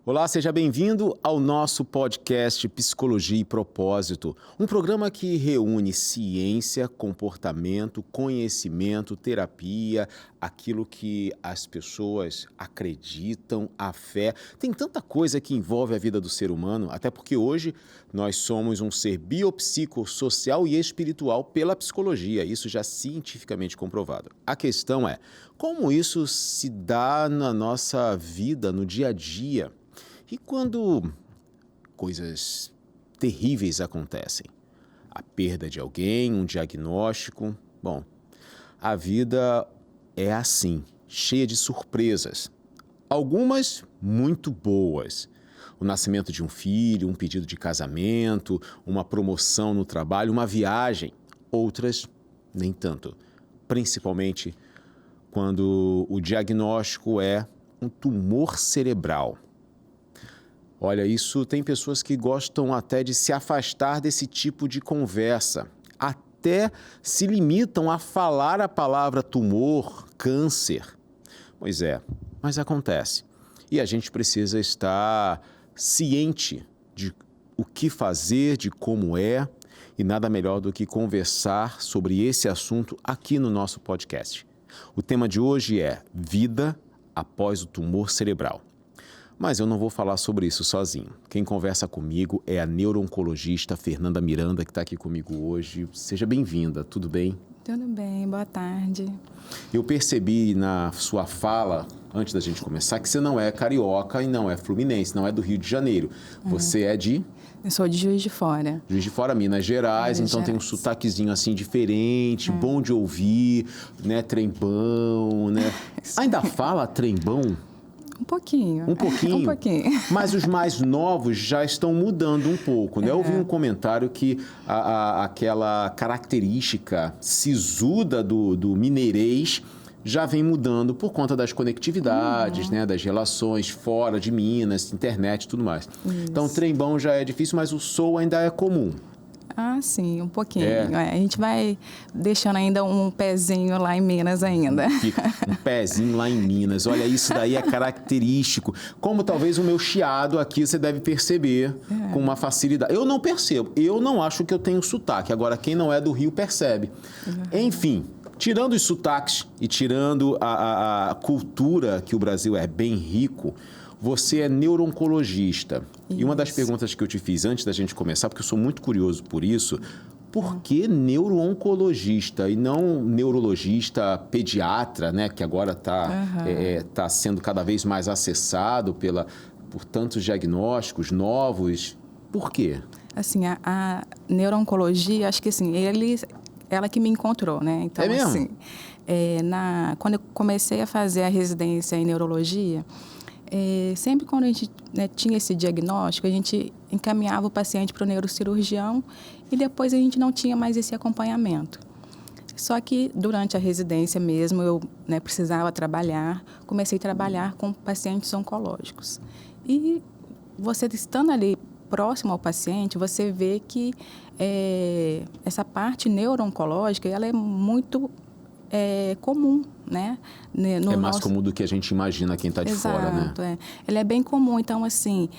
Olá, seja bem-vindo ao nosso podcast Psicologia e Propósito, um programa que reúne ciência, comportamento, conhecimento, terapia, aquilo que as pessoas acreditam, a fé. Tem tanta coisa que envolve a vida do ser humano, até porque hoje nós somos um ser biopsicossocial e espiritual pela psicologia, isso já cientificamente comprovado. A questão é, como isso se dá na nossa vida, no dia a dia? E quando coisas terríveis acontecem? A perda de alguém, um diagnóstico. Bom, a vida é assim, cheia de surpresas. Algumas muito boas. O nascimento de um filho, um pedido de casamento, uma promoção no trabalho, uma viagem. Outras, nem tanto. Principalmente quando o diagnóstico é um tumor cerebral. Olha, isso tem pessoas que gostam até de se afastar desse tipo de conversa. Até se limitam a falar a palavra tumor, câncer. Pois é, mas acontece. E a gente precisa estar ciente de o que fazer, de como é, e nada melhor do que conversar sobre esse assunto aqui no nosso podcast. O tema de hoje é Vida após o tumor cerebral. Mas eu não vou falar sobre isso sozinho. Quem conversa comigo é a neuro-oncologista Fernanda Miranda, que está aqui comigo hoje. Seja bem-vinda, tudo bem? Tudo bem, boa tarde. Eu percebi na sua fala, antes da gente começar, que você não é carioca e não é fluminense, não é do Rio de Janeiro. Você é de? Eu sou de Juiz de Fora. Juiz de Fora, Minas Gerais, então tem um sotaquezinho assim diferente, bom de ouvir, né? Trembão, né? Ainda fala trembão? Um pouquinho. Um pouquinho? Um pouquinho. Mas os mais novos já estão mudando um pouco, né? Eu vi um comentário que aquela característica sisuda do mineirês já vem mudando por conta das conectividades, né? Das relações fora de Minas, internet e tudo mais. Isso. Então, trembão já é difícil, mas o sou ainda é comum. Ah, sim, um pouquinho. A gente vai deixando ainda um pezinho lá em Minas ainda. Um pezinho lá em Minas. Olha, isso daí é característico. Como talvez o meu chiado aqui você deve perceber com uma facilidade. Eu não percebo. Eu não acho que eu tenho sotaque. Agora, quem não é do Rio percebe. Enfim, tirando os sotaques e tirando a cultura, que o Brasil é bem rico, você é neuro-oncologista. E uma das perguntas que eu te fiz antes da gente começar, porque eu sou muito curioso por isso, por que neuro-oncologista e não neurologista pediatra, né? Que agora está sendo cada vez mais acessado por tantos diagnósticos novos. Por quê? Assim, a neuro-oncologia, acho que assim, ela que me encontrou, né? Então, é mesmo? Assim, quando eu comecei a fazer a residência em neurologia, sempre quando a gente tinha esse diagnóstico, a gente encaminhava o paciente para o neurocirurgião e depois a gente não tinha mais esse acompanhamento. Só que durante a residência mesmo, eu precisava trabalhar, comecei a trabalhar com pacientes oncológicos. E você estando ali próximo ao paciente, você vê que essa parte neuro-oncológica ela é muito comum, né? É mais comum do que a gente imagina quem está de fora, né? Exato, Ela é bem comum. Então, assim,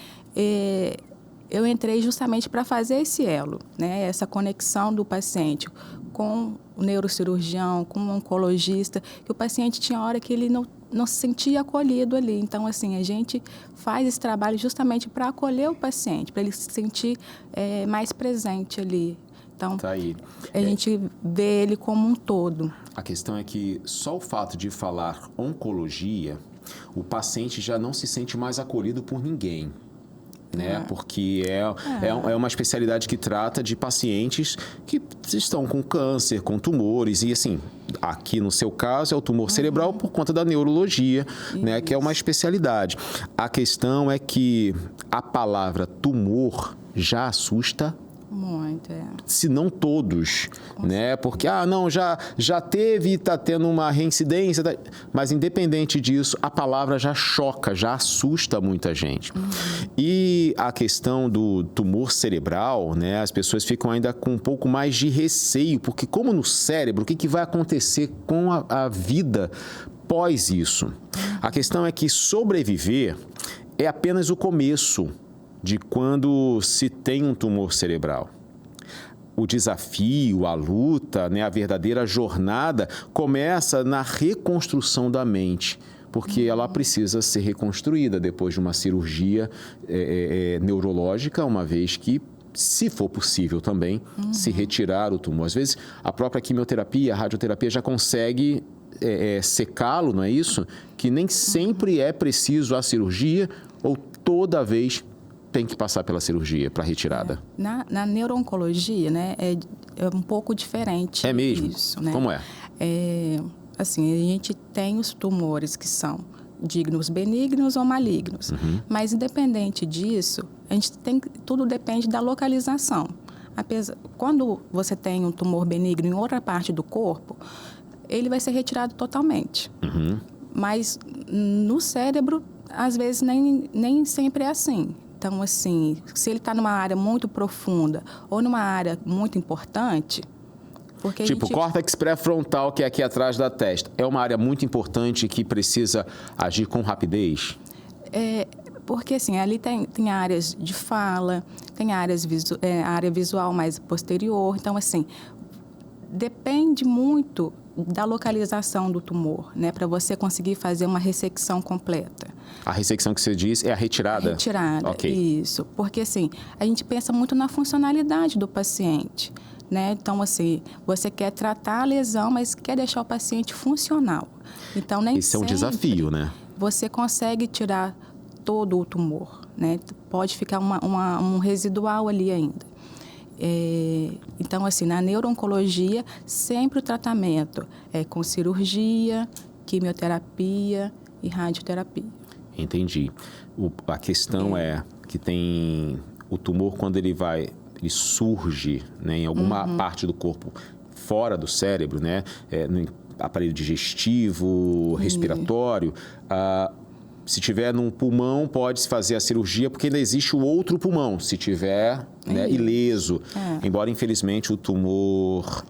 eu entrei justamente para fazer esse elo, né? Essa conexão do paciente com o neurocirurgião, com o oncologista, que o paciente tinha hora que ele não se sentia acolhido ali. Então, assim, a gente faz esse trabalho justamente para acolher o paciente, para ele se sentir mais presente ali. Então, tá aí. A gente vê ele como um todo. A questão é que só o fato de falar oncologia, o paciente já não se sente mais acolhido por ninguém, né? Porque é uma especialidade que trata de pacientes que estão com câncer, com tumores e assim, aqui no seu caso é o tumor cerebral por conta da neurologia, né? Que é uma especialidade. A questão é que a palavra tumor já assusta muito, se não todos, né? Porque, já teve e está tendo uma reincidência, mas independente disso, a palavra já choca, já assusta muita gente. E a questão do tumor cerebral, né? As pessoas ficam ainda com um pouco mais de receio, porque como no cérebro, o que vai acontecer com a vida pós isso? A questão é que sobreviver é apenas o começo de quando se tem um tumor cerebral. O desafio, a luta, né, a verdadeira jornada começa na reconstrução da mente, porque ela precisa ser reconstruída depois de uma cirurgia neurológica, uma vez que, se for possível também, se retirar o tumor. Às vezes, a própria quimioterapia, a radioterapia já consegue secá-lo, não é isso? Que nem sempre é preciso a cirurgia ou toda vez tem que passar pela cirurgia para retirada. Na neuro-oncologia, né, é um pouco diferente. É mesmo? Isso, né? Como é? Assim, a gente tem os tumores que são dignos benignos ou malignos. Mas, independente disso, tudo depende da localização. Quando você tem um tumor benigno em outra parte do corpo, ele vai ser retirado totalmente. Mas no cérebro, às vezes, nem sempre é assim. Então, assim, se ele está numa área muito profunda ou numa área muito importante... Tipo, córtex pré-frontal, que é aqui atrás da testa, é uma área muito importante que precisa agir com rapidez? Porque, assim, ali tem áreas de fala, tem área visual mais posterior. Então, assim, depende muito da localização do tumor, né? Para você conseguir fazer uma ressecção completa. A ressecção que você diz é a retirada? A retirada, okay. Isso. Porque, assim, a gente pensa muito na funcionalidade do paciente, né? Então, assim, você quer tratar a lesão, mas quer deixar o paciente funcional. Então, nem Esse é um desafio, né? Você consegue tirar todo o tumor, né? Pode ficar um residual ali ainda. Então, assim, na neuro-oncologia, sempre o tratamento é com cirurgia, quimioterapia e radioterapia. Entendi. A questão é que tem o tumor, quando ele surge, né, em alguma parte do corpo fora do cérebro, né, no aparelho digestivo, respiratório. Se tiver num pulmão, pode-se fazer a cirurgia, porque ainda existe o outro pulmão, se tiver, né, ileso. Embora, infelizmente, o tumor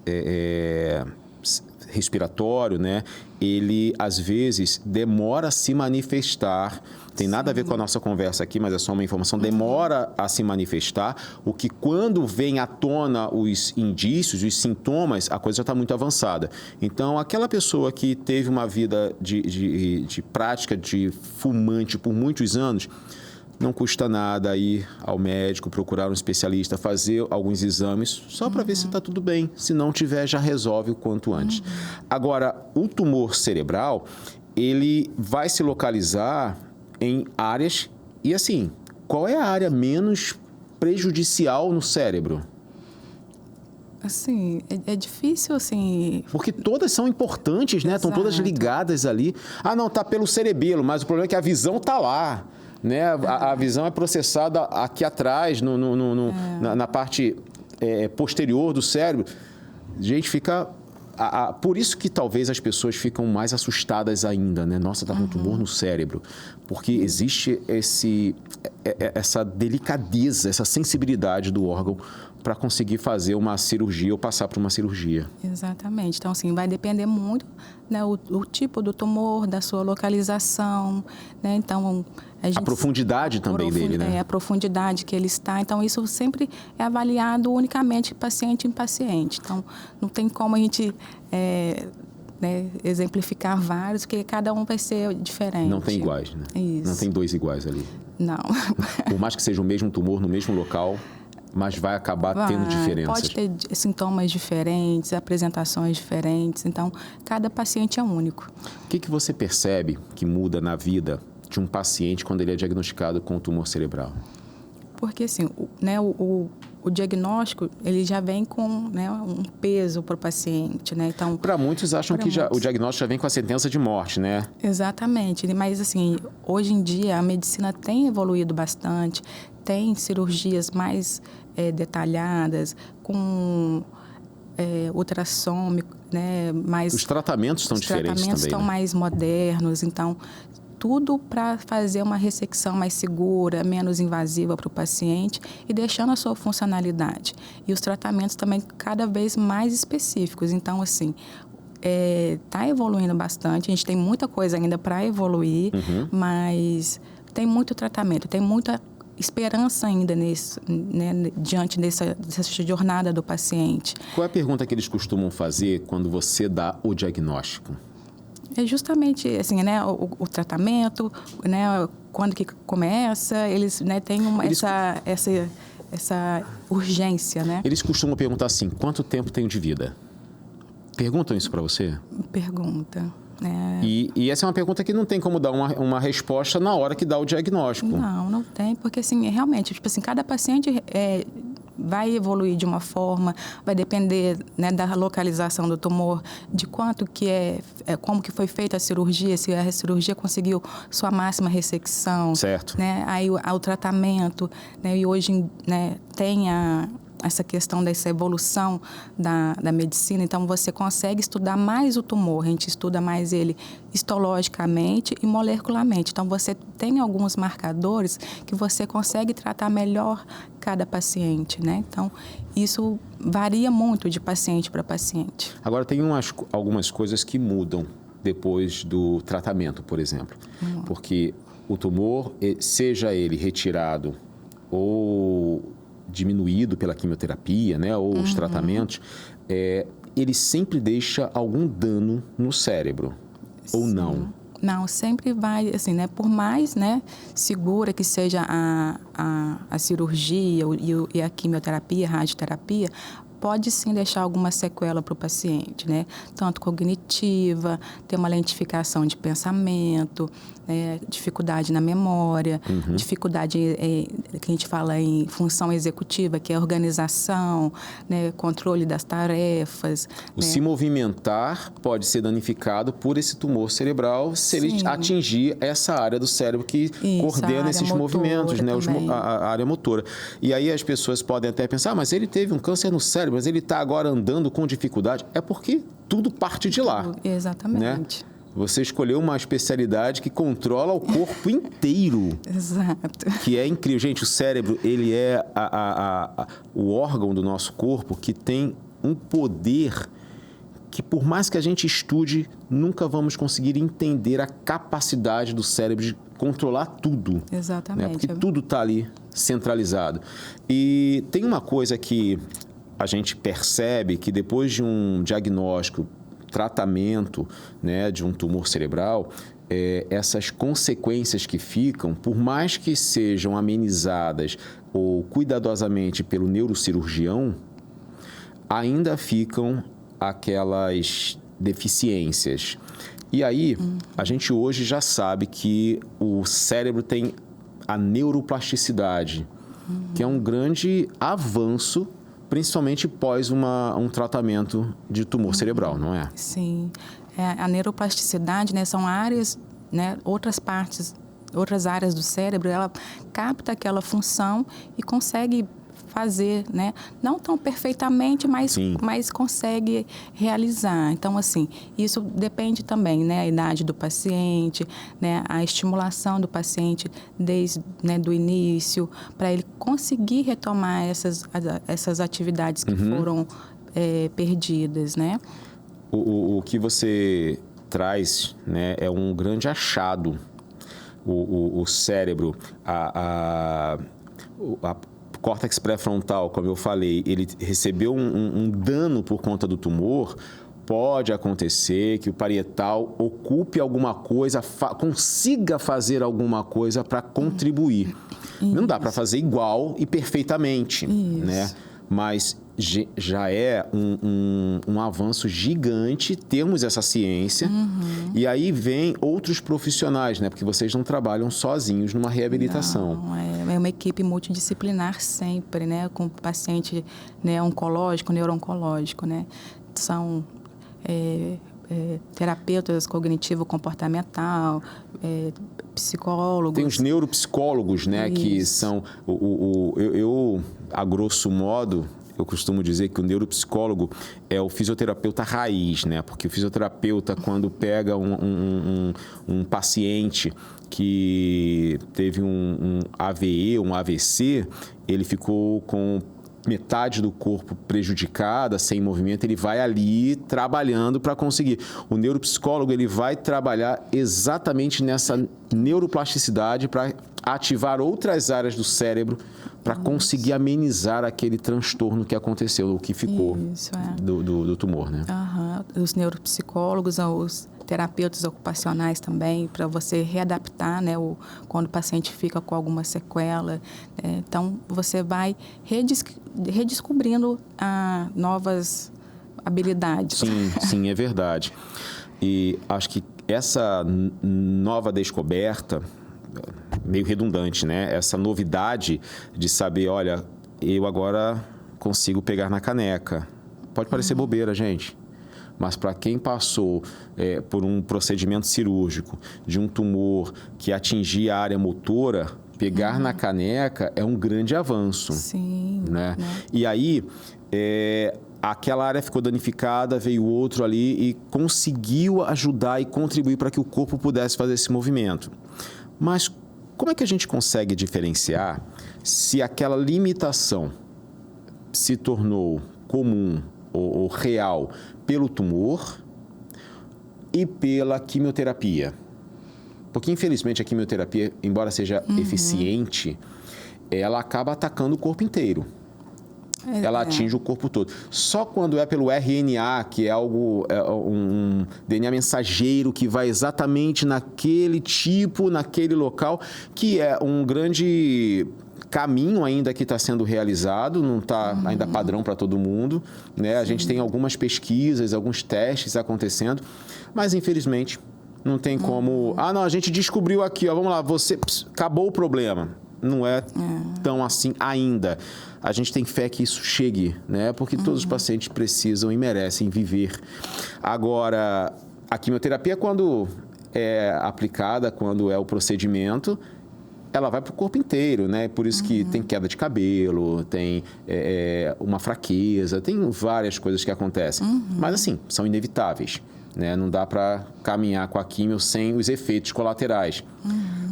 respiratório, né, ele, às vezes, demora a se manifestar. Tem nada a ver com a nossa conversa aqui, mas é só uma informação. Demora a se manifestar, o que, quando vem à tona os indícios, os sintomas, a coisa já está muito avançada. Então, aquela pessoa que teve uma vida de prática de fumante por muitos anos, não custa nada ir ao médico, procurar um especialista, fazer alguns exames, só para ver se está tudo bem. Se não tiver, já resolve o quanto antes. Agora, o tumor cerebral, ele vai se localizar em áreas... E assim, qual é a área menos prejudicial no cérebro? Assim, é difícil, assim... Porque todas são importantes, né? Estão todas ligadas ali. Não, tá pelo cerebelo, mas o problema é que a visão tá lá, né? A visão é processada aqui atrás, na parte posterior do cérebro. A gente fica... Por isso que talvez as pessoas ficam mais assustadas ainda, né? Nossa, tá com um tumor no cérebro. Porque existe essa delicadeza, essa sensibilidade do órgão para conseguir fazer uma cirurgia ou passar por uma cirurgia. Exatamente. Então, assim, vai depender muito, né, o tipo do tumor, da sua localização, né? Então, a profundidade também dele, né? A profundidade que ele está. Então, isso sempre é avaliado unicamente paciente em paciente. Então, não tem como a gente exemplificar vários, porque cada um vai ser diferente. Não tem iguais, né? Isso. Não tem dois iguais ali. Não. Por mais que seja o mesmo tumor no mesmo local, mas vai acabar tendo diferenças. Pode ter sintomas diferentes, apresentações diferentes. Então, cada paciente é único. O que você percebe que muda na vida de um paciente quando ele é diagnosticado com tumor cerebral? Porque, assim, o diagnóstico, ele já vem com, né, um peso para o paciente, né? Então, para muitos acham que o diagnóstico já vem com a sentença de morte, né? Exatamente. Mas, assim, hoje em dia a medicina tem evoluído bastante, tem cirurgias mais detalhadas, com ultrassom, né? Os tratamentos estão diferentes também. Os tratamentos estão mais modernos, então... Tudo para fazer uma ressecção mais segura, menos invasiva para o paciente e deixando a sua funcionalidade. E os tratamentos também cada vez mais específicos. Então, assim, está evoluindo bastante. A gente tem muita coisa ainda para evoluir, mas tem muito tratamento, tem muita esperança ainda diante dessa jornada do paciente. Qual é a pergunta que eles costumam fazer quando você dá o diagnóstico? É justamente assim, né, o tratamento, né, quando que começa, eles, né, têm essa urgência, né? Eles costumam perguntar assim, quanto tempo tenho de vida? Perguntam isso para você? Pergunta. E essa é uma pergunta que não tem como dar uma resposta na hora que dá o diagnóstico. Não tem, porque assim, realmente, tipo assim, cada paciente vai evoluir de uma forma, vai depender, né, da localização do tumor, de quanto que como que foi feita a cirurgia, se a cirurgia conseguiu sua máxima ressecção. Certo. Né, aí o tratamento, né, e hoje, né, tem essa questão dessa evolução da medicina, então você consegue estudar mais o tumor, a gente estuda mais ele histologicamente e molecularmente. Então você tem alguns marcadores que você consegue tratar melhor cada paciente, né? Então isso varia muito de paciente para paciente. Agora tem algumas coisas que mudam depois do tratamento, por exemplo. Porque o tumor, seja ele retirado ou diminuído pela quimioterapia, né, ou os tratamentos, ele sempre deixa algum dano no cérebro, ou não? Não, sempre vai, assim, né, por mais, né, segura que seja a cirurgia e a quimioterapia, a radioterapia, pode sim deixar alguma sequela para o paciente, né? Tanto cognitiva, ter uma lentificação de pensamento, dificuldade na memória, dificuldade que a gente fala em função executiva, que é organização, né? Controle das tarefas. O se movimentar pode ser danificado por esse tumor cerebral se ele atingir essa área do cérebro que coordena esses movimentos, né? A área motora. E aí as pessoas podem até pensar, mas ele teve um câncer no cérebro, mas ele está agora andando com dificuldade. É porque tudo parte de lá. Exatamente. Né? Você escolheu uma especialidade que controla o corpo inteiro. Exato. Que é incrível. Gente, o cérebro, ele é o órgão do nosso corpo que tem um poder que, por mais que a gente estude, nunca vamos conseguir entender a capacidade do cérebro de controlar tudo. Exatamente. Né? Porque tudo está ali centralizado. E tem uma coisa que a gente percebe que depois de um diagnóstico, tratamento, né, de um tumor cerebral, essas consequências que ficam, por mais que sejam amenizadas ou cuidadosamente pelo neurocirurgião, ainda ficam aquelas deficiências. E aí, a gente hoje já sabe que o cérebro tem a neuroplasticidade, que é um grande avanço, principalmente pós um tratamento de tumor cerebral, não é? Sim. A neuroplasticidade, né, são áreas, né, outras áreas do cérebro, ela capta aquela função e consegue fazer, né? Não tão perfeitamente, mas consegue realizar. Então, assim, isso depende também, né? A idade do paciente, né? A estimulação do paciente desde, né, do início, para ele conseguir retomar essas atividades que foram perdidas, né? O que você traz, né, é um grande achado. O cérebro, a córtex pré-frontal, como eu falei, ele recebeu um dano por conta do tumor, pode acontecer que o parietal ocupe alguma coisa, consiga fazer alguma coisa para contribuir. Isso. Não dá para fazer igual e perfeitamente, né? Mas já é um avanço gigante termos essa ciência. E aí vem outros profissionais, né? Porque vocês não trabalham sozinhos numa reabilitação. Não, é uma equipe multidisciplinar sempre, né? Com paciente, né, oncológico, neuro-oncológico, né? São terapeutas cognitivo-comportamental, psicólogos. Tem os neuropsicólogos, né? Isso. Que são... Eu, a grosso modo, eu costumo dizer que o neuropsicólogo é o fisioterapeuta raiz, né? Porque o fisioterapeuta, quando pega um paciente que teve um AVE, um AVC, ele ficou com metade do corpo prejudicada, sem movimento, ele vai ali trabalhando para conseguir. O neuropsicólogo, ele vai trabalhar exatamente nessa neuroplasticidade para ativar outras áreas do cérebro para conseguir amenizar aquele transtorno que aconteceu, o que ficou do tumor, né? Os neuropsicólogos, os terapeutas ocupacionais também, para você readaptar, né, quando o paciente fica com alguma sequela. Então, você vai redescobrindo novas habilidades. Sim, é verdade. E acho que essa nova descoberta, meio redundante, né? Essa novidade de saber, olha, eu agora consigo pegar na caneca. Pode parecer bobeira, gente. Mas para quem passou por um procedimento cirúrgico de um tumor que atingia a área motora, pegar na caneca é um grande avanço. Sim. Né? E aí, aquela área ficou danificada, veio outro ali e conseguiu ajudar e contribuir para que o corpo pudesse fazer esse movimento. Mas como é que a gente consegue diferenciar se aquela limitação se tornou comum ou real pelo tumor e pela quimioterapia? Porque, infelizmente, a quimioterapia, embora seja eficiente, ela acaba atacando o corpo inteiro. Ela atinge o corpo todo. Só quando é pelo RNA, que é um DNA mensageiro que vai exatamente naquele tipo, naquele local, que é um grande caminho ainda que está sendo realizado, não está ainda padrão para todo mundo, né? A gente tem algumas pesquisas, alguns testes acontecendo, mas infelizmente não tem como... não, a gente descobriu aqui, ó, vamos lá, acabou o problema. Não é tão assim ainda. A gente tem fé que isso chegue, né? Porque todos os pacientes precisam e merecem viver. Agora, a quimioterapia, quando é aplicada, quando é o procedimento, ela vai para o corpo inteiro, né? Por isso que tem queda de cabelo, tem uma fraqueza, tem várias coisas que acontecem. Mas, assim, são inevitáveis, né? Não dá para caminhar com a quimio sem os efeitos colaterais.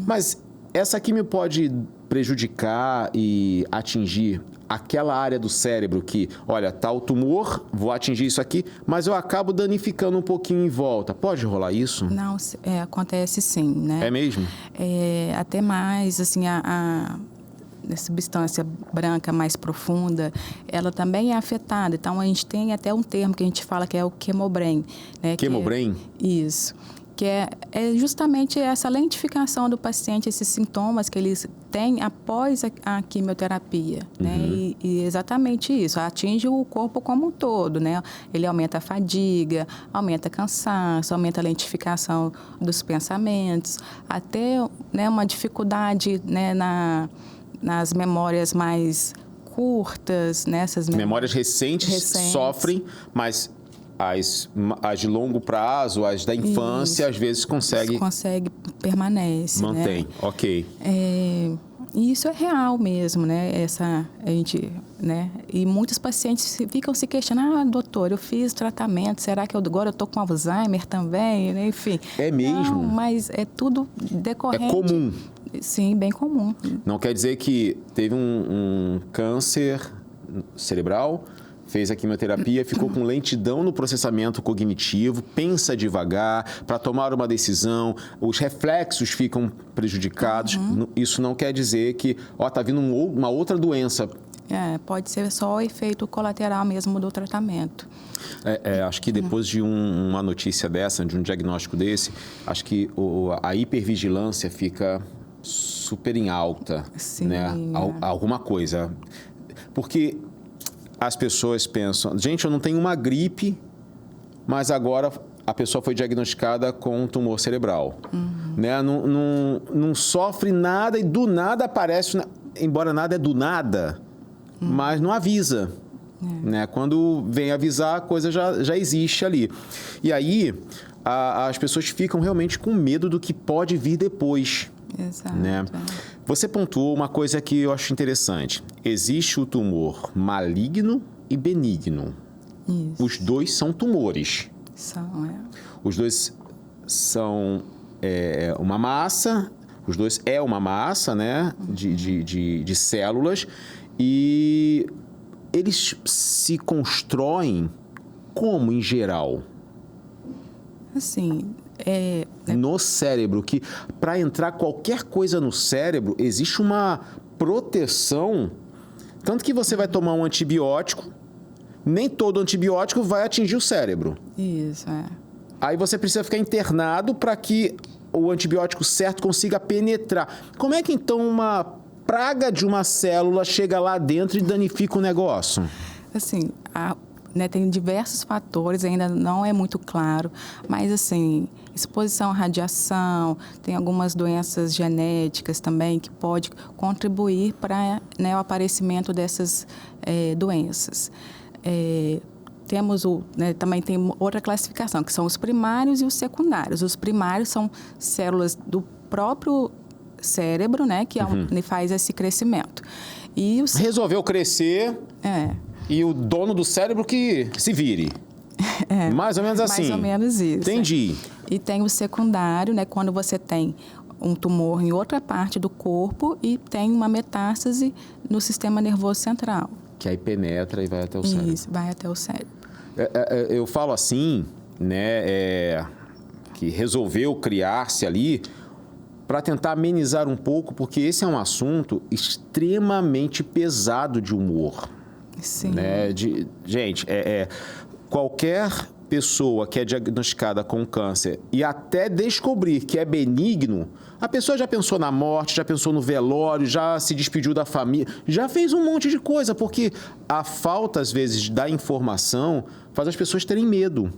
Mas essa quimio pode prejudicar e atingir aquela área do cérebro que, olha, tá o tumor, vou atingir isso aqui, mas eu acabo danificando um pouquinho em volta. Pode rolar isso? Não, acontece sim, né? É mesmo? Até mais, assim, a substância branca mais profunda, ela também é afetada. Então, a gente tem até um termo que a gente fala que é o quemobrain. Né? Quemobrain? Isso. Que é justamente essa lentificação do paciente, esses sintomas que eles têm após a quimioterapia, né? E exatamente isso, atinge o corpo como um todo, né? Ele aumenta a fadiga, aumenta o cansaço, aumenta a lentificação dos pensamentos, até, né, uma dificuldade, né, nas memórias mais curtas, né? Essas memórias recentes sofrem, mas as de longo prazo, as da infância, às vezes consegue permanece, mantém, né? Ok. E isso é real mesmo, né? A gente, né? E muitos pacientes ficam se questionando, doutor, eu fiz tratamento, será que agora eu estou com Alzheimer também? Né? Enfim. É mesmo? Não, mas é tudo decorrente. É comum. Sim, bem comum. Não quer dizer que teve um câncer cerebral, fez a quimioterapia, ficou com lentidão no processamento cognitivo, pensa devagar para tomar uma decisão, os reflexos ficam prejudicados. Isso não quer dizer que está vindo uma outra doença. Pode ser só o efeito colateral mesmo do tratamento. Acho que depois de uma notícia dessa, de um diagnóstico desse, acho que a hipervigilância fica super em alta. Sim, né? Alguma coisa. Porque as pessoas pensam, gente, eu não tenho uma gripe, mas agora a pessoa foi diagnosticada com um tumor cerebral. Né? Não sofre nada e do nada aparece, embora nada é do nada, mas não avisa. Né? Quando vem avisar, a coisa já existe ali. E aí, as pessoas ficam realmente com medo do que pode vir depois. Exato. Né? Você pontuou uma coisa que eu acho interessante. Existe o tumor maligno e benigno. Isso. Os dois são tumores. Os dois são uma massa, os dois uma massa, né, de células, e eles se constroem como, em geral? Assim, No cérebro, que para entrar qualquer coisa no cérebro, existe uma proteção. Tanto que você vai tomar um antibiótico, nem todo antibiótico vai atingir o cérebro. isso, Aí você precisa ficar internado para que o antibiótico certo consiga penetrar. Como é que então uma praga de uma célula chega lá dentro e danifica o negócio? Assim, tem diversos fatores, ainda não é muito claro, mas assim, exposição à radiação, tem algumas doenças genéticas também que pode contribuir para, né, o aparecimento dessas doenças. Também tem outra classificação, que são os primários e os secundários. Os primários são células do próprio cérebro, né, que faz esse crescimento. E Resolveu crescer... E o dono do cérebro que se vire. Mais ou menos assim. Mais ou menos isso. Entendi. E tem o secundário, né? Quando você tem um tumor em outra parte do corpo e tem uma metástase no sistema nervoso central. Que aí penetra e vai até o cérebro. Isso, vai até o cérebro. Eu falo assim, né? Que resolveu criar-se ali para tentar amenizar um pouco, porque esse é um assunto extremamente pesado de humor. Sim. Né? Gente, qualquer pessoa que é diagnosticada com câncer e até descobrir que é benigno, a pessoa já pensou na morte, já pensou no velório, já se despediu da família, já fez um monte de coisa, porque a falta, às vezes, da informação faz as pessoas terem medo.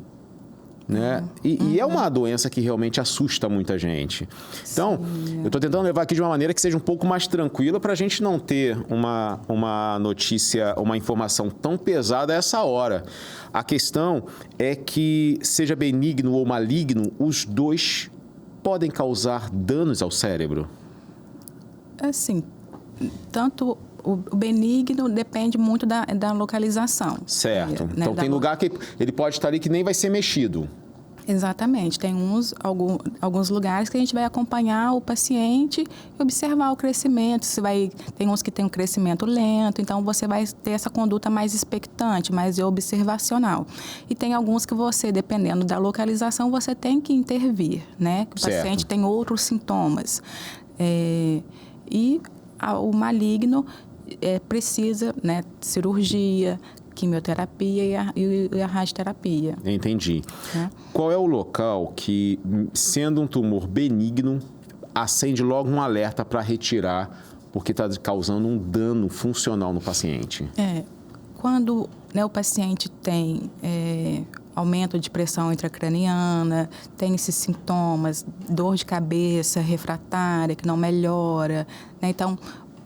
Né? E é uma doença que realmente assusta muita gente. Então, eu estou tentando levar aqui de uma maneira que seja um pouco mais tranquila para a gente não ter uma notícia, uma informação tão pesada a essa hora. A questão é que, seja benigno ou maligno, os dois podem causar danos ao cérebro. Assim, tanto... O benigno depende muito da localização. Certo. Né? Então, tem lugar que ele pode estar ali que nem vai ser mexido. Exatamente. Tem alguns lugares que a gente vai acompanhar o paciente e observar o crescimento. Tem uns que tem um crescimento lento, então você vai ter essa conduta mais expectante, mais observacional. E tem alguns que você, dependendo da localização, você tem que intervir, né? O paciente tem outros sintomas. O maligno precisa, né, cirurgia, quimioterapia e a radioterapia. Entendi. Qual é o local que, sendo um tumor benigno, acende logo um alerta para retirar, porque está causando um dano funcional no paciente? Quando, né, o paciente tem aumento de pressão intracraniana, tem esses sintomas, dor de cabeça refratária que não melhora, né? Então,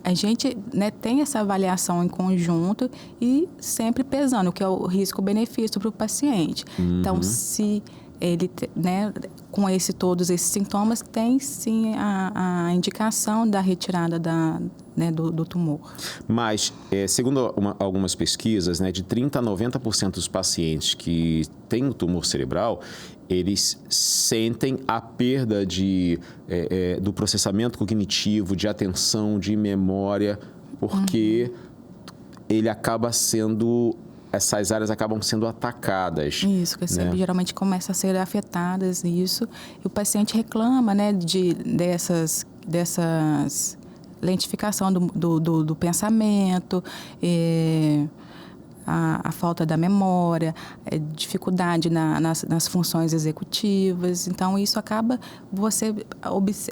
a gente, né, tem essa avaliação em conjunto e sempre pesando o que é o risco-benefício para o paciente. Então, se ele, né, com todos esses sintomas, tem sim a indicação da retirada do tumor. Mas, segundo algumas pesquisas, né, de 30% a 90% dos pacientes que têm o tumor cerebral, eles sentem a perda do processamento cognitivo, de atenção, de memória, porque ele acaba sendo... Essas áreas acabam sendo atacadas. Isso, que né? Geralmente começa a ser afetadas, isso. E o paciente reclama, né, dessas lentificação do pensamento, a falta da memória, dificuldade nas funções executivas. Então, isso acaba você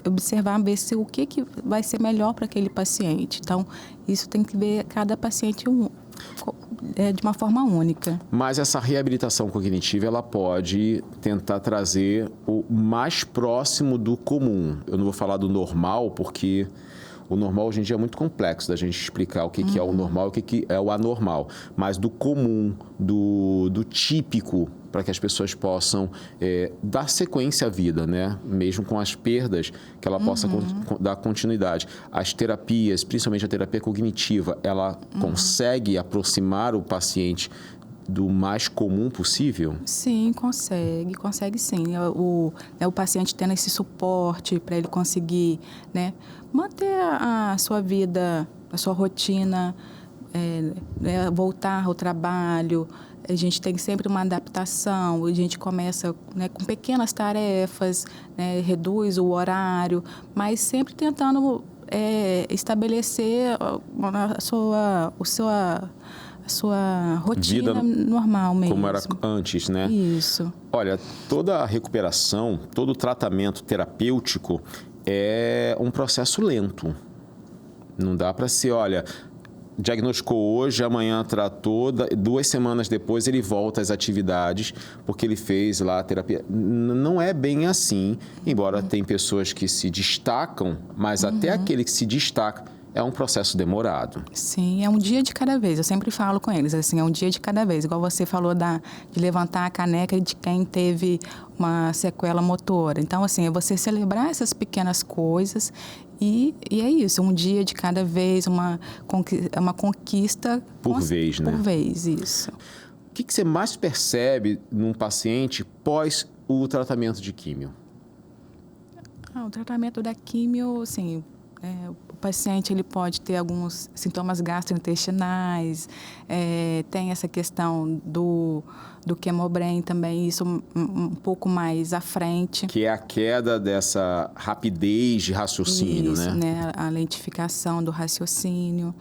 observar, ver o que vai ser melhor para aquele paciente. Então, isso tem que ver cada paciente de uma forma única. Mas essa reabilitação cognitiva, ela pode tentar trazer o mais próximo do comum. Eu não vou falar do normal, porque o normal hoje em dia é muito complexo da gente explicar o que é o normal e o que é o anormal. Mas do comum, do típico, para que as pessoas possam dar sequência à vida, né? Mesmo com as perdas, que ela possa dar continuidade. As terapias, principalmente a terapia cognitiva, ela consegue aproximar o paciente do mais comum possível? Sim, consegue sim. O paciente tendo esse suporte para ele conseguir, né, manter a sua vida, a sua rotina né, voltar ao trabalho. A gente tem sempre uma adaptação, a gente começa, né, com pequenas tarefas, né, reduz o horário, mas sempre tentando estabelecer a sua rotina Vida normal mesmo. Como era antes, né? Isso. Olha, toda a recuperação, todo o tratamento terapêutico é um processo lento. Não dá para ser, olha, diagnosticou hoje, amanhã tratou, 2 semanas depois ele volta às atividades porque ele fez lá a terapia. Não é bem assim, embora tem pessoas que se destacam, mas até aquele que se destaca é um processo demorado. Sim, é um dia de cada vez. Eu sempre falo com eles, assim, é um dia de cada vez. Igual você falou de levantar a caneca de quem teve uma sequela motora. Então, assim, é você celebrar essas pequenas coisas e é isso, um dia de cada vez, uma conquista... Por vez, né? Por vez, isso. O que você mais percebe num paciente pós o tratamento de químio? O tratamento da químio, assim... o paciente ele pode ter alguns sintomas gastrointestinais, tem essa questão do Chemobrain também, isso um pouco mais à frente. Que é a queda dessa rapidez de raciocínio, isso, né? A lentificação do raciocínio.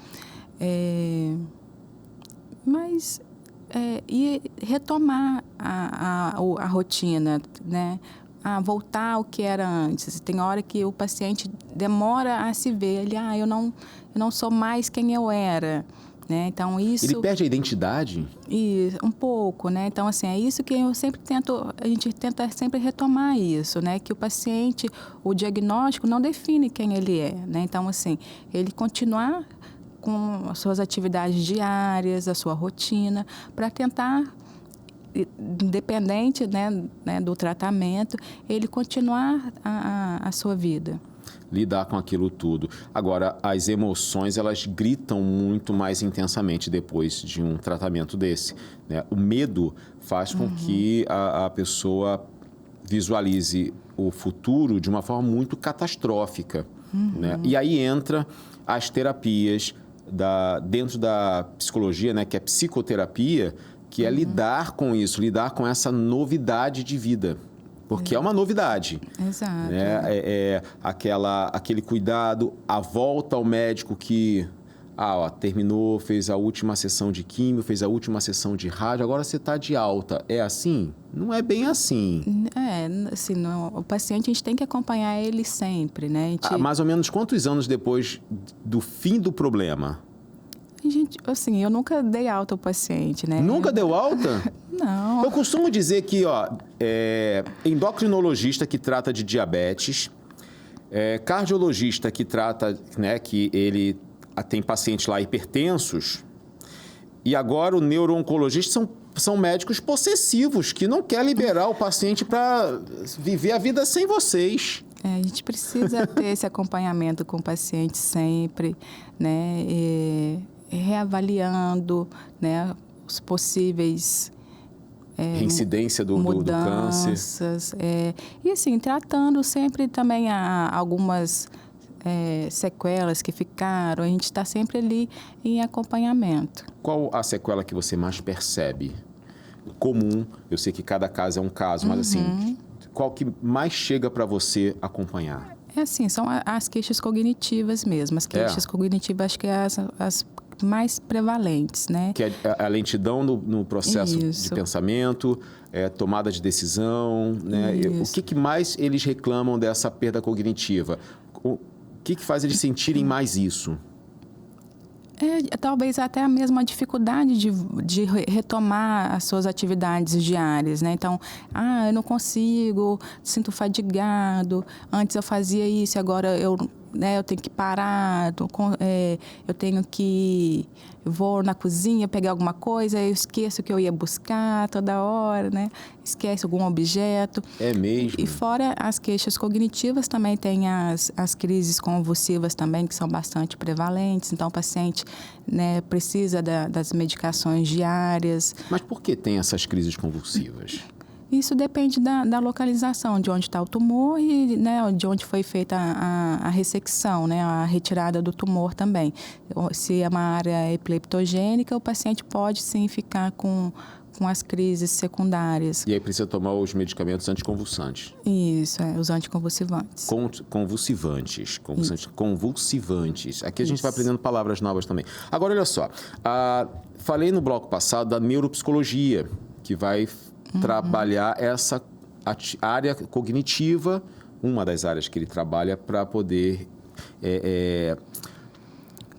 E retomar a rotina, né? Voltar ao que era antes. Tem hora que o paciente demora a se ver. Ele, eu não sou mais quem eu era, né? Então, isso... Ele perde a identidade? Um pouco, né? Então, assim, é isso que eu sempre a gente tenta sempre retomar isso, né? Que o paciente, o diagnóstico não define quem ele é, né? Então, assim, ele continuar com as suas atividades diárias, a sua rotina, para tentar... independente, né, do tratamento, ele continuar a sua vida. Lidar com aquilo tudo. Agora, as emoções, elas gritam muito mais intensamente depois de um tratamento desse, né? O medo faz com que a pessoa visualize o futuro de uma forma muito catastrófica, né? E aí entra as terapias dentro da psicologia, né, que é psicoterapia, que é lidar com isso, lidar com essa novidade de vida. Porque é uma novidade. Exato. Né? Aquele cuidado, a volta ao médico que terminou, fez a última sessão de químio, fez a última sessão de rádio, agora você está de alta. É assim? Não é bem assim. Assim, o paciente a gente tem que acompanhar ele sempre, né? Mais ou menos quantos anos depois do fim do problema? Gente, assim, eu nunca dei alta ao paciente, né? Nunca deu alta? Não. Eu costumo dizer que, endocrinologista que trata de diabetes, cardiologista que trata, né, que ele tem pacientes lá hipertensos, e agora o neuro-oncologista são médicos possessivos, que não quer liberar o paciente para viver a vida sem vocês. A gente precisa ter esse acompanhamento com o paciente sempre, né? Reavaliando, né, os possíveis reincidência do câncer. E assim, tratando sempre também algumas sequelas que ficaram, a gente está sempre ali em acompanhamento. Qual a sequela que você mais percebe? Comum, eu sei que cada caso é um caso, mas assim, qual que mais chega para você acompanhar? Assim, são as queixas cognitivas mesmo. As queixas cognitivas, acho que é as mais prevalentes, né? Que é a lentidão no processo de pensamento, tomada de decisão, né? O que mais eles reclamam dessa perda cognitiva? O que faz eles sentirem mais isso? Talvez até a mesma dificuldade de retomar as suas atividades diárias, né? Então, eu não consigo, sinto fadigado, antes eu fazia isso, agora eu tenho que parar, eu tenho que... Eu vou na cozinha pegar alguma coisa, eu esqueço que eu ia buscar toda hora, né? Esquece algum objeto. É mesmo? E fora as queixas cognitivas, também tem as crises convulsivas também, que são bastante prevalentes. Então, o paciente, né, precisa das medicações diárias. Mas por que tem essas crises convulsivas? Isso depende da localização, de onde está o tumor e, né, de onde foi feita a ressecção, né, a retirada do tumor também. Se é uma área epileptogênica, o paciente pode sim ficar com as crises secundárias. E aí precisa tomar os medicamentos anticonvulsantes. Isso, os anticonvulsivantes. Convulsivantes. Aqui a gente vai aprendendo palavras novas também. Agora, olha só. Falei no bloco passado da neuropsicologia, que vai trabalhar essa área cognitiva, uma das áreas que ele trabalha para poder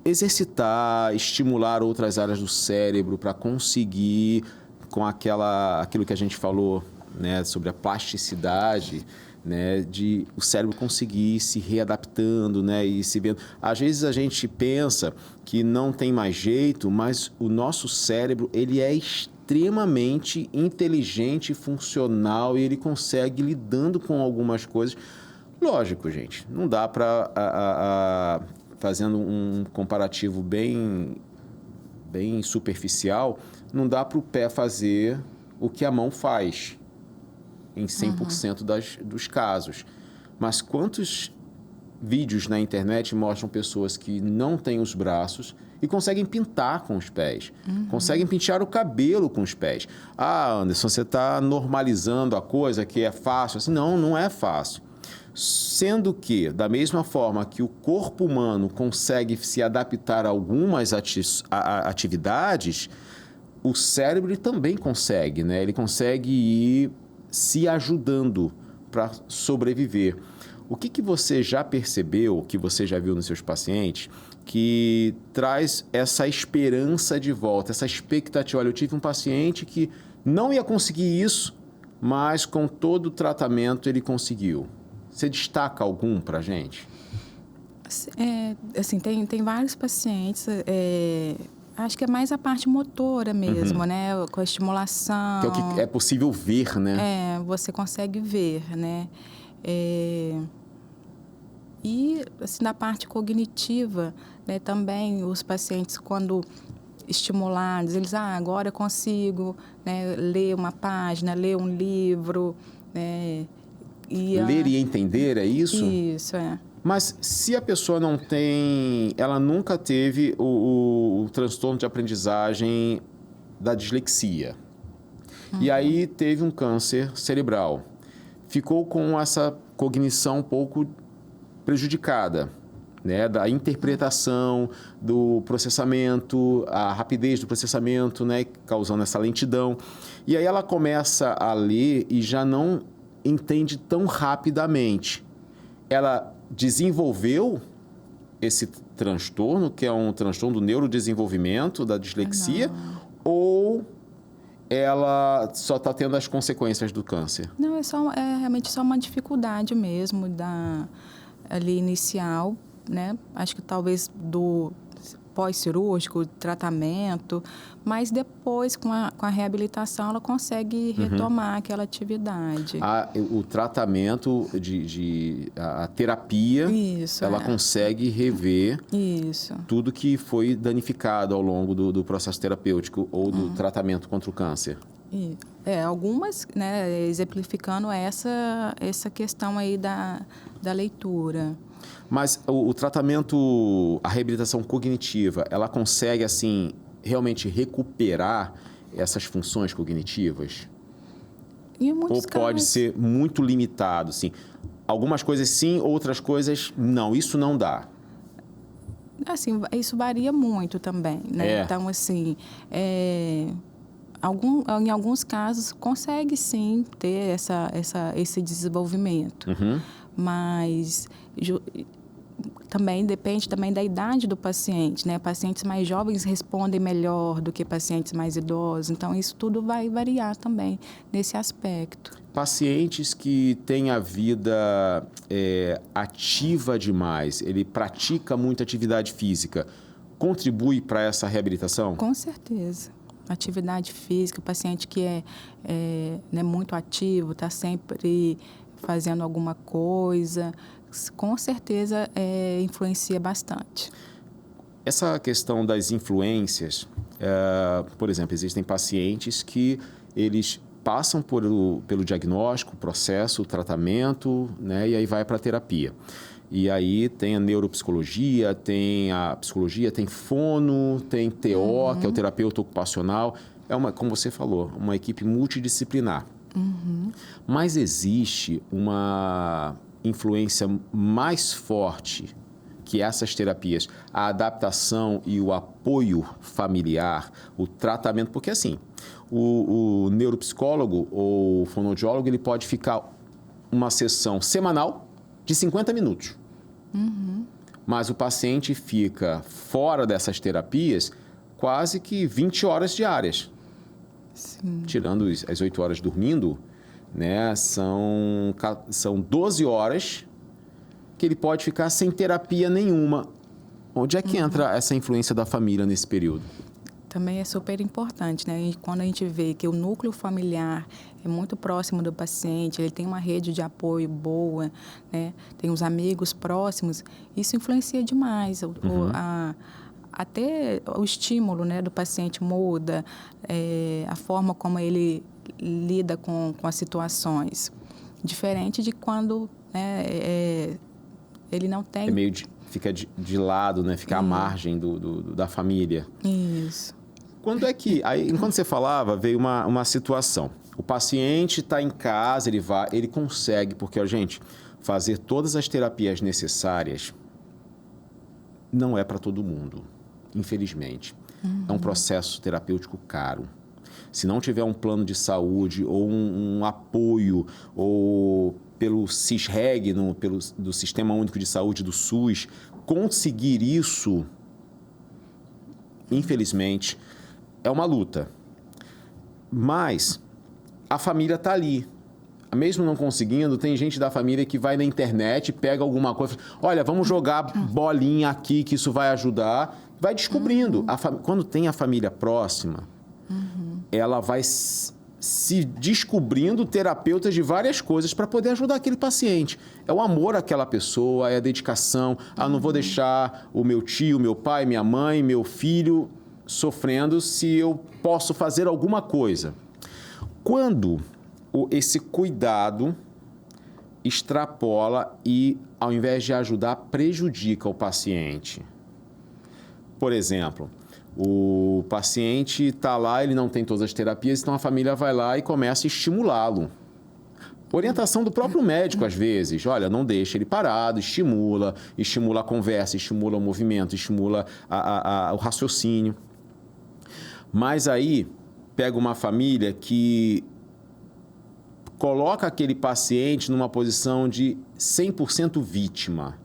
exercitar, estimular outras áreas do cérebro para conseguir, com aquilo que a gente falou, né, sobre a plasticidade, né, de o cérebro conseguir se readaptando, né, e se vendo. Às vezes a gente pensa que não tem mais jeito, mas o nosso cérebro, ele é extremamente inteligente, funcional, e ele consegue lidando com algumas coisas. Lógico, gente, não dá para, fazendo um comparativo bem superficial, não dá para o pé fazer o que a mão faz em 100% dos casos. Mas quantos vídeos na internet mostram pessoas que não têm os braços e conseguem pintar com os pés, conseguem pentear o cabelo com os pés. Anderson, você está normalizando a coisa que é fácil. Assim, não é fácil. Sendo que, da mesma forma que o corpo humano consegue se adaptar a algumas atividades, o cérebro também consegue, né? Ele consegue ir se ajudando para sobreviver. O que você já percebeu, que você já viu nos seus pacientes, que traz essa esperança de volta, essa expectativa? Olha, eu tive um paciente que não ia conseguir isso, mas com todo o tratamento ele conseguiu. Você destaca algum para a gente? Assim, tem vários pacientes, acho que é mais a parte motora mesmo, né? Com a estimulação. Que é o que é possível ver, né? Você consegue ver, né? E, assim, na parte cognitiva, né, também os pacientes, quando estimulados, eles, agora eu consigo, né, ler uma página, ler um livro, né? Ler e entender, é isso? Isso, Mas se a pessoa não tem, ela nunca teve o transtorno de aprendizagem da dislexia, e aí teve um câncer cerebral, ficou com essa cognição um pouco prejudicada, né, da interpretação, do processamento, a rapidez do processamento, né, causando essa lentidão. E aí ela começa a ler e já não entende tão rapidamente. Ela desenvolveu esse transtorno, que é um transtorno do neurodesenvolvimento, da dislexia, ou ela só está tendo as consequências do câncer? Não, é realmente só uma dificuldade mesmo ali inicial, né? Acho que talvez do pós-cirúrgico, tratamento, mas depois, com a reabilitação, ela consegue retomar aquela atividade. O tratamento, a terapia, ela consegue rever tudo que foi danificado ao longo do processo terapêutico ou do tratamento contra o câncer. Algumas, né, exemplificando essa questão aí da leitura. Mas o tratamento, a reabilitação cognitiva, ela consegue, assim, realmente recuperar essas funções cognitivas? Em muitos Ou pode casos ser muito limitado, assim? Algumas coisas sim, outras coisas não. Isso não dá. Assim, isso varia muito também, né? Então, assim, em alguns casos consegue sim ter esse desenvolvimento, mas também depende também da idade do paciente, né? Pacientes mais jovens respondem melhor do que pacientes mais idosos, então isso tudo vai variar também nesse aspecto. Pacientes que têm a vida ativa demais, ele pratica muita atividade física, contribui para essa reabilitação? Com certeza. Atividade física, o paciente que é né, muito ativo, está sempre fazendo alguma coisa, com certeza influencia bastante. Essa questão das influências, por exemplo, existem pacientes que eles passam pelo diagnóstico, processo, tratamento, né? E aí vai para a terapia. E aí tem a neuropsicologia, tem a psicologia, tem fono, tem TO, que é o terapeuta ocupacional. Como você falou, uma equipe multidisciplinar. Mas existe uma influência mais forte que essas terapias, a adaptação e o apoio familiar, o tratamento, porque assim, o neuropsicólogo ou o fonoaudiólogo, ele pode ficar uma sessão semanal de 50 minutos. Mas o paciente fica fora dessas terapias quase que 20 horas diárias. Sim. Tirando as 8 horas dormindo, né, são 12 horas que ele pode ficar sem terapia nenhuma. Onde é que entra essa influência da família nesse período? Também é super importante, né? E quando a gente vê que o núcleo familiar é muito próximo do paciente, ele tem uma rede de apoio boa, né? Tem os amigos próximos, isso influencia demais. Até o estímulo, né, do paciente muda, a forma como ele lida com as situações. Diferente de quando, né, ele não tem... Fica de lado, né? Fica à margem da família. Isso. Quando é que... Aí, enquanto você falava, veio uma situação. O paciente está em casa, ele consegue, porque, ó, gente, fazer todas as terapias necessárias não é para todo mundo, infelizmente. É um processo terapêutico caro. Se não tiver um plano de saúde ou um apoio, ou pelo SISREG, do Sistema Único de Saúde do SUS, conseguir isso, infelizmente, é uma luta. Mas a família está ali. Mesmo não conseguindo, tem gente da família que vai na internet, pega alguma coisa, olha, vamos jogar bolinha aqui que isso vai ajudar. Vai descobrindo. Quando tem a família próxima, ela vai se descobrindo terapeutas de várias coisas para poder ajudar aquele paciente. É o amor àquela pessoa, é a dedicação. Não vou deixar o meu tio, meu pai, minha mãe, meu filho sofrendo se eu posso fazer alguma coisa. Quando esse cuidado extrapola e, ao invés de ajudar, prejudica o paciente. Por exemplo, o paciente está lá, ele não tem todas as terapias, então a família vai lá e começa a estimulá-lo. Orientação do próprio médico, às vezes. Olha, não deixa ele parado, estimula a conversa, estimula o movimento, estimula o raciocínio. Mas aí, pega uma família que coloca aquele paciente numa posição de 100% vítima.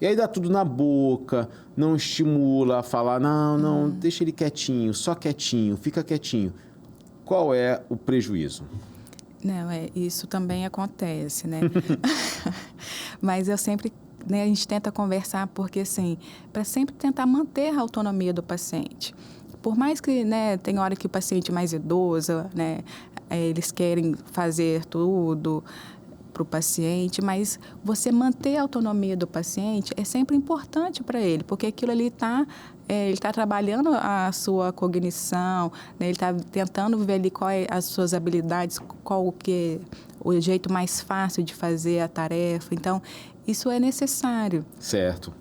E aí dá tudo na boca, não estimula a falar, não, deixa ele quietinho, só quietinho, fica quietinho. Qual é o prejuízo? Não, isso também acontece, né? Mas eu sempre, né, a gente tenta conversar porque, assim, para sempre tentar manter a autonomia do paciente. Por mais que, né, tem hora que o paciente mais idoso, né, eles querem fazer tudo para o paciente, mas você manter a autonomia do paciente é sempre importante para ele, porque aquilo ali ele está trabalhando a sua cognição, né? Ele está tentando ver ali quais as suas habilidades, qual que é o jeito mais fácil de fazer a tarefa. Então, isso é necessário. Certo.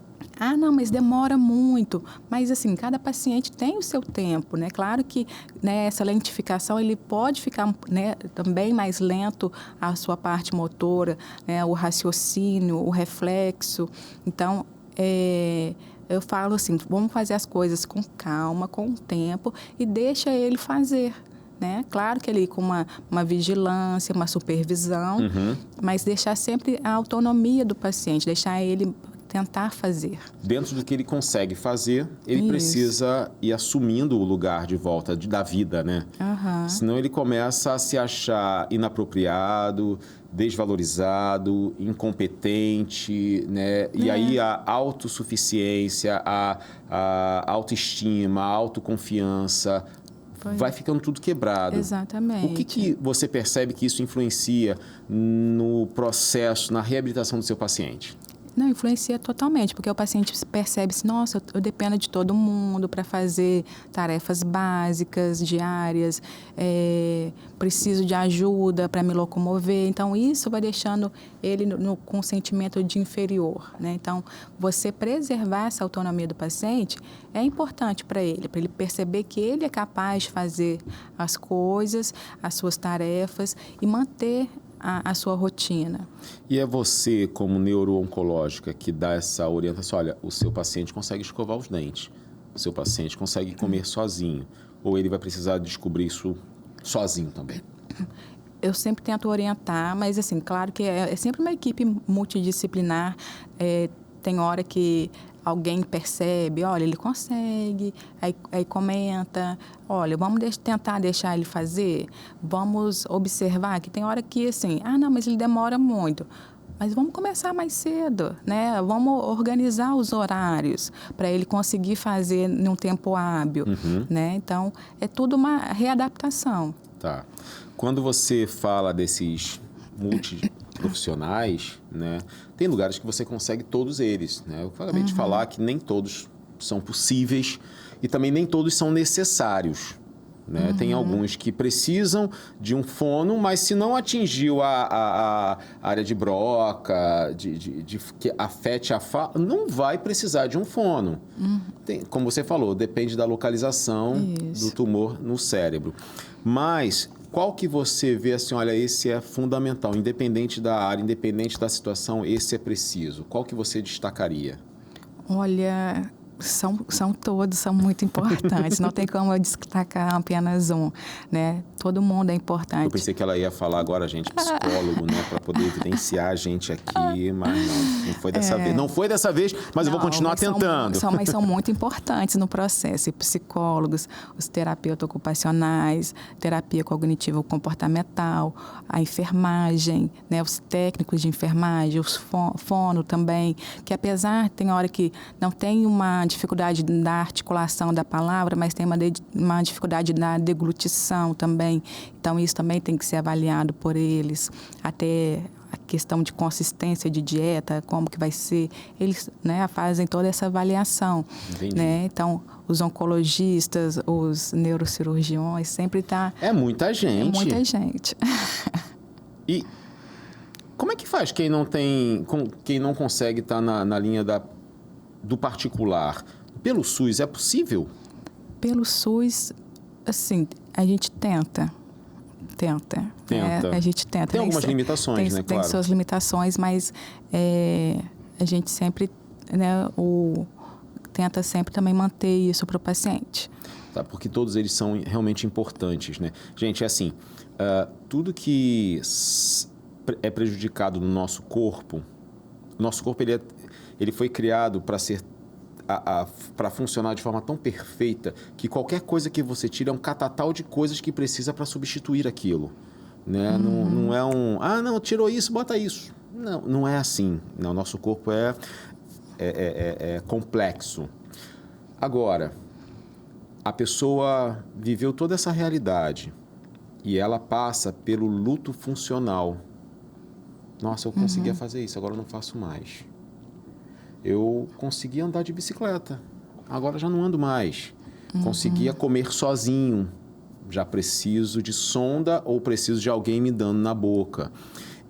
Não, mas demora muito. Mas, assim, cada paciente tem o seu tempo, né? Claro que, né, essa lentificação, ele pode ficar, né, também mais lento a sua parte motora, né, o raciocínio, o reflexo. Então, eu falo assim, vamos fazer as coisas com calma, com o tempo e deixa ele fazer. Né? Claro que ele com uma vigilância, uma supervisão, mas deixar sempre a autonomia do paciente, deixar ele tentar fazer. Dentro do que ele consegue fazer, ele precisa ir assumindo o lugar de volta da vida, né? Senão ele começa a se achar inapropriado, desvalorizado, incompetente, né? E aí a autossuficiência, a autoestima, a autoconfiança vai ficando tudo quebrado. Exatamente. O que você percebe que isso influencia no processo, na reabilitação do seu paciente? Não, influencia totalmente, porque o paciente percebe assim, nossa, eu dependo de todo mundo para fazer tarefas básicas, diárias, preciso de ajuda para me locomover. Então, isso vai deixando ele com um sentimento de inferior, né? Então, você preservar essa autonomia do paciente é importante para ele perceber que ele é capaz de fazer as coisas, as suas tarefas e manter a sua rotina. E é você, como neuro-oncológica, que dá essa orientação, olha, o seu paciente consegue escovar os dentes, o seu paciente consegue comer sozinho, ou ele vai precisar descobrir isso sozinho também? Eu sempre tento orientar, mas assim, claro que é sempre uma equipe multidisciplinar, tem hora que alguém percebe, olha, ele consegue, aí comenta, olha, vamos tentar deixar ele fazer, vamos observar que tem hora que assim, não, mas ele demora muito. Mas vamos começar mais cedo, né? Vamos organizar os horários para ele conseguir fazer num tempo hábil, né? Então, é tudo uma readaptação. Tá. Quando você fala desses multiprofissionais, né, tem lugares que você consegue todos eles, né? Eu acabei de falar que nem todos são possíveis e também nem todos são necessários, né? Tem alguns que precisam de um fono, mas se não atingiu a área de broca, que afete a fala, não vai precisar de um fono. Como você falou, depende da localização do tumor no cérebro. Mas qual que você vê assim, olha, esse é fundamental, independente da área, independente da situação, esse é preciso? Qual que você destacaria? Olha, são todos, são muito importantes. Não tem como eu destacar apenas um, né? Todo mundo é importante. Eu pensei que ela ia falar agora, gente, psicólogo, né? Para poder evidenciar a gente aqui, mas não foi dessa vez. Não foi dessa vez, mas eu vou continuar tentando. Mas são muito importantes no processo. E psicólogos, os terapeutas ocupacionais, terapia cognitivo-comportamental, a enfermagem, né? Os técnicos de enfermagem, os fono também, que apesar, tem hora que não tem uma dificuldade da articulação da palavra, mas tem uma dificuldade na deglutição também. Então, isso também tem que ser avaliado por eles. Até a questão de consistência de dieta, como que vai ser. Eles, né, fazem toda essa avaliação. Né? Então, os oncologistas, os neurocirurgiões, sempre está... É muita gente. É muita gente. E como é que faz quem não consegue estar na linha do particular? Pelo SUS é possível? Pelo SUS, assim, a gente tenta. A gente tenta. Tem algumas limitações, né? Claro. Tem suas limitações, mas a gente sempre, né, tenta sempre também manter isso para o paciente. Tá, porque todos eles são realmente importantes, né? Gente, é assim, tudo que é prejudicado no nosso corpo ele foi criado para ser para funcionar de forma tão perfeita que qualquer coisa que você tira é um catatal de coisas que precisa para substituir aquilo, né? Não é não, tirou isso, bota isso. Não é assim. Não, nosso corpo é complexo. Agora, a pessoa viveu toda essa realidade e ela passa pelo luto funcional. Nossa, eu conseguia fazer isso, agora eu não faço mais. Eu conseguia andar de bicicleta, agora já não ando mais. Conseguia comer sozinho, já preciso de sonda ou preciso de alguém me dando na boca.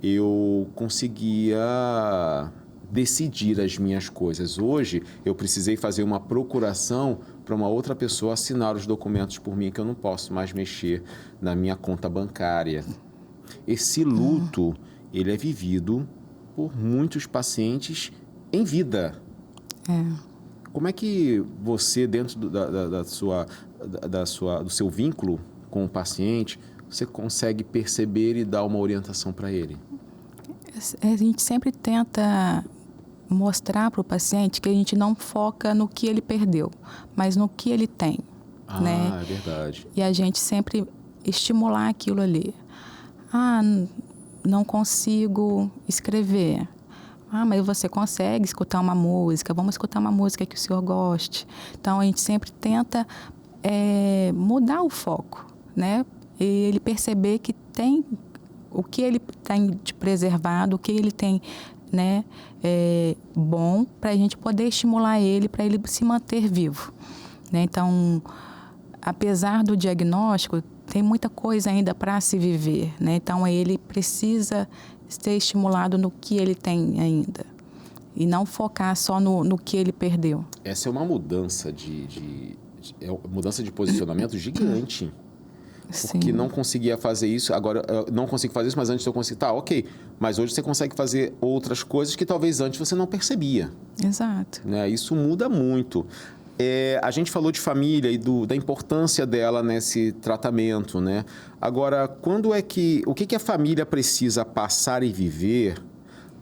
Eu conseguia decidir as minhas coisas. Hoje, eu precisei fazer uma procuração para uma outra pessoa assinar os documentos por mim, que eu não posso mais mexer na minha conta bancária. Esse luto, ele é vivido por muitos pacientes em vida. Como é que você, dentro do seu vínculo com o paciente, você consegue perceber e dar uma orientação para ele? A gente sempre tenta mostrar para o paciente que a gente não foca no que ele perdeu, mas no que ele tem. Né? É verdade. E a gente sempre estimular aquilo ali. Não consigo escrever. Mas você consegue escutar uma música, vamos escutar uma música que o senhor goste. Então, a gente sempre tenta mudar o foco, né? E ele perceber que tem o que ele tem de preservado, o que ele tem né, bom para a gente poder estimular ele, para ele se manter vivo, né? Então, apesar do diagnóstico, tem muita coisa ainda para se viver, né? Então, ele precisa ser estimulado no que ele tem ainda e não focar só no que ele perdeu. Essa é uma mudança mudança de posicionamento gigante. Porque Sim. não conseguia fazer isso, agora eu não consigo fazer isso, mas antes eu consegui. Tá, ok. Mas hoje você consegue fazer outras coisas que talvez antes você não percebia. Exato. Né? Isso muda muito. A gente falou de família e da importância dela nesse tratamento, né? Agora, o que a família precisa passar e viver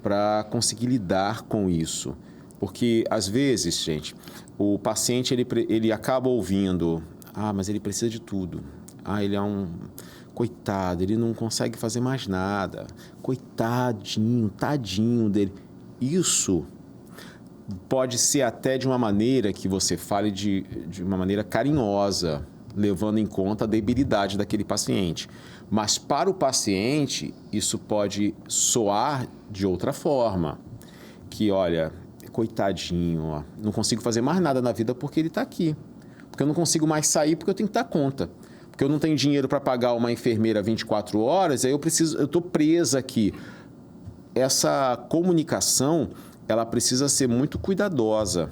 para conseguir lidar com isso? Porque, às vezes, gente, o paciente ele acaba ouvindo, mas ele precisa de tudo. Ele é um coitado, ele não consegue fazer mais nada. Coitadinho, tadinho dele. Isso pode ser até de uma maneira que você fale de uma maneira carinhosa, levando em conta a debilidade daquele paciente. Mas para o paciente, isso pode soar de outra forma. Que, olha, coitadinho, ó, não consigo fazer mais nada na vida porque ele está aqui. Porque eu não consigo mais sair porque eu tenho que dar conta. Porque eu não tenho dinheiro para pagar uma enfermeira 24 horas, aí eu estou presa aqui. Essa comunicação, ela precisa ser muito cuidadosa.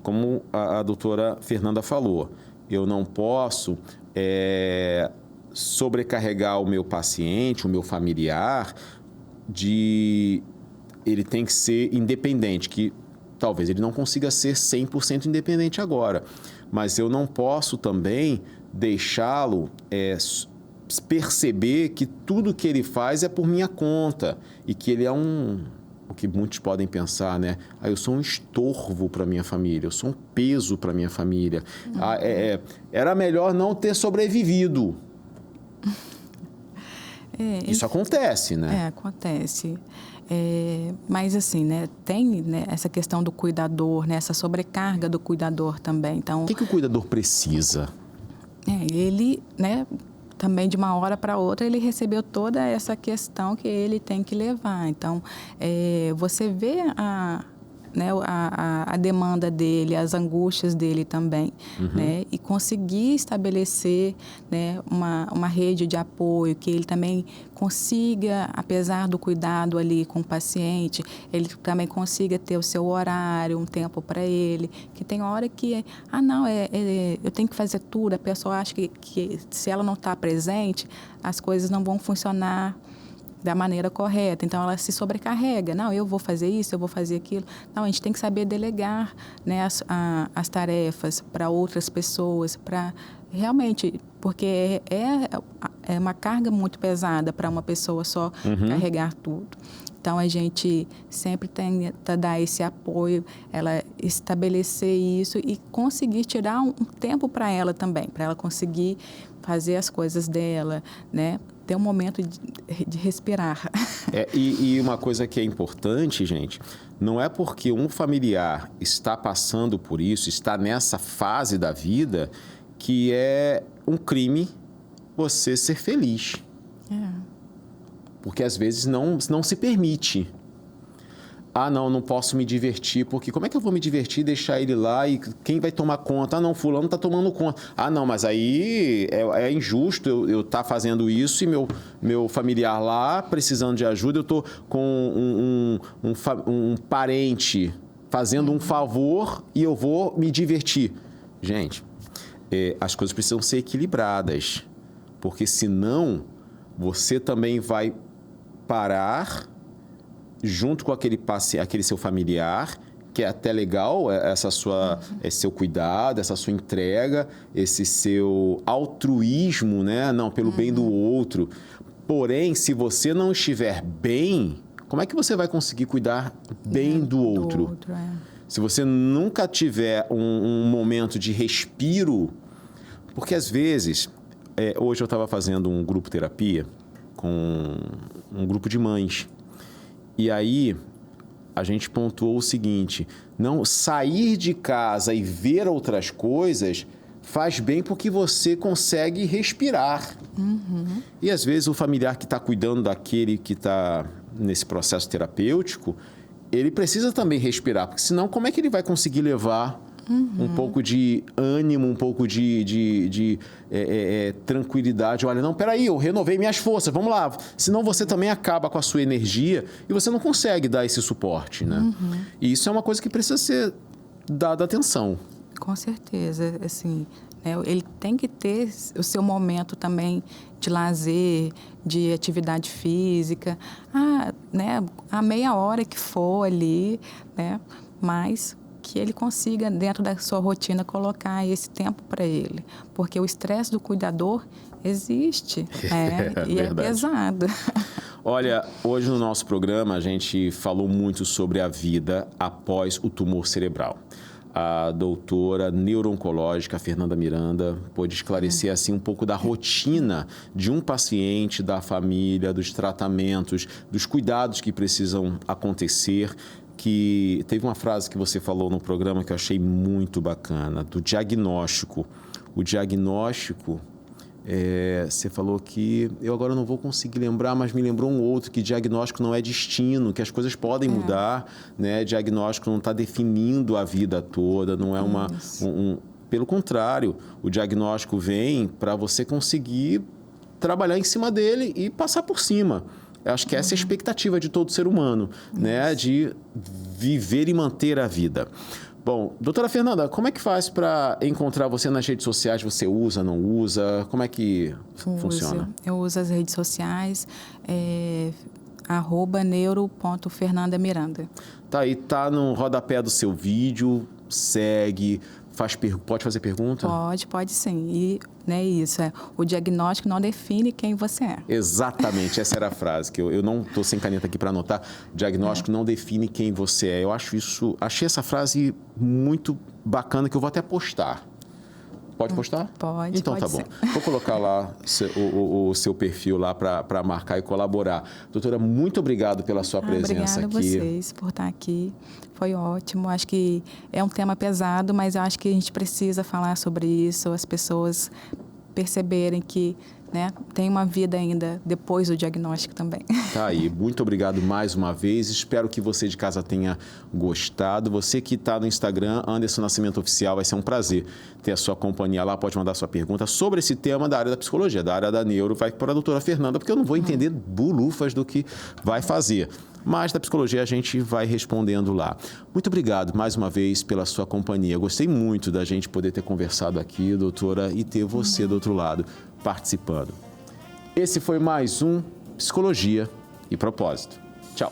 Como a doutora Fernanda falou, eu não posso sobrecarregar o meu paciente, o meu familiar, ele tem que ser independente, que talvez ele não consiga ser 100% independente agora. Mas eu não posso também deixá-lo perceber que tudo que ele faz é por minha conta e que ele é o que muitos podem pensar, né? Eu sou um estorvo para minha família, eu sou um peso para minha família. Era melhor não ter sobrevivido. Isso acontece, né? Acontece. Mas assim, né, tem, né, essa questão do cuidador, né, essa sobrecarga do cuidador também. Então, o que o cuidador precisa? Ele, né, também de uma hora para outra, ele recebeu toda essa questão que ele tem que levar. Então, você vê a demanda dele, as angústias dele também, né? E conseguir estabelecer, né, uma rede de apoio, que ele também consiga, apesar do cuidado ali com o paciente, ele também consiga ter o seu horário, um tempo para ele, que tem hora que, eu tenho que fazer tudo, a pessoa acha que se ela não está presente, as coisas não vão funcionar da maneira correta. Então, ela se sobrecarrega. Não, eu vou fazer isso, eu vou fazer aquilo. Não, a gente tem que saber delegar, né, as tarefas para outras pessoas, para realmente, porque é uma carga muito pesada para uma pessoa só carregar tudo. Então, a gente sempre tenta dar esse apoio, ela estabelecer isso e conseguir tirar um tempo para ela também, para ela conseguir fazer as coisas dela, né? Ter um momento de respirar. E uma coisa que é importante, gente, não é porque um familiar está passando por isso, está nessa fase da vida, que é um crime você ser feliz. Porque às vezes não se permite. Não posso me divertir, porque como é que eu vou me divertir, deixar ele lá e quem vai tomar conta? Não, fulano está tomando conta. Não, mas aí é injusto eu estar fazendo isso e meu familiar lá precisando de ajuda, eu estou com um parente fazendo um favor e eu vou me divertir. Gente, as coisas precisam ser equilibradas, porque senão você também vai parar junto com aquele seu familiar, que é até legal, esse seu cuidado, essa sua entrega, esse seu altruísmo, né? Não, pelo bem do outro. Porém, se você não estiver bem, como é que você vai conseguir cuidar bem do outro? Se você nunca tiver um momento de respiro, porque às vezes, hoje eu estava fazendo um grupo terapia com um grupo de mães. E aí, a gente pontuou o seguinte, não sair de casa e ver outras coisas faz bem porque você consegue respirar. E às vezes o familiar que está cuidando daquele que está nesse processo terapêutico, ele precisa também respirar, porque senão como é que ele vai conseguir levar um pouco de ânimo, um pouco de tranquilidade? Olha, não, peraí, eu renovei minhas forças, vamos lá. Senão você também acaba com a sua energia e você não consegue dar esse suporte, né? E isso é uma coisa que precisa ser dada atenção. Com certeza, assim, né, ele tem que ter o seu momento também de lazer, de atividade física, né, a meia hora que for ali, né, mas que ele consiga, dentro da sua rotina, colocar esse tempo para ele. Porque o estresse do cuidador existe, né, e é pesado. Olha, hoje no nosso programa a gente falou muito sobre a vida após o tumor cerebral. A doutora neuro-oncológica Fernanda Miranda pôde esclarecer assim um pouco da rotina de um paciente, da família, dos tratamentos, dos cuidados que precisam acontecer. Que teve uma frase que você falou no programa que eu achei muito bacana, do diagnóstico. O diagnóstico, você falou que, eu agora não vou conseguir lembrar, mas me lembrou um outro, que diagnóstico não é destino, que as coisas podem mudar, né? Diagnóstico não está definindo a vida toda, não é pelo contrário, o diagnóstico vem para você conseguir trabalhar em cima dele e passar por cima. Eu acho que essa é a expectativa de todo ser humano, né? De viver e manter a vida. Bom, doutora Fernanda, como é que faz para encontrar você nas redes sociais? Você usa, não usa? Como é que funciona? Eu uso as redes sociais, @neuro.fernandamiranda. Tá aí, tá no rodapé do seu vídeo, segue, pode fazer pergunta? Pode sim. E isso, o diagnóstico não define quem você é. Exatamente, essa era a frase, que eu não estou sem caneta aqui para anotar. O diagnóstico não define quem você é. Achei essa frase muito bacana, que eu vou até postar. Pode postar? Pode. Então pode tá bom. ser. Vou colocar lá o seu perfil lá para marcar e colaborar. Doutora, muito obrigado pela sua presença obrigada aqui. Obrigada a vocês por estar aqui. Foi ótimo. Acho que é um tema pesado, mas eu acho que a gente precisa falar sobre isso, as pessoas perceberem que, né, tem uma vida ainda depois do diagnóstico também. Tá aí, muito obrigado mais uma vez. Espero que você de casa tenha gostado. Você que está no Instagram, Anderson Nascimento Oficial, vai ser um prazer ter a sua companhia lá. Pode mandar sua pergunta sobre esse tema da área da psicologia, da área da neuro. Vai para a doutora Fernanda, porque eu não vou entender bulufas do que vai fazer. Mas da psicologia a gente vai respondendo lá. Muito obrigado mais uma vez pela sua companhia. Gostei muito da gente poder ter conversado aqui, doutora, e ter você do outro lado participando. Esse foi mais um Psicologia e Propósito. Tchau.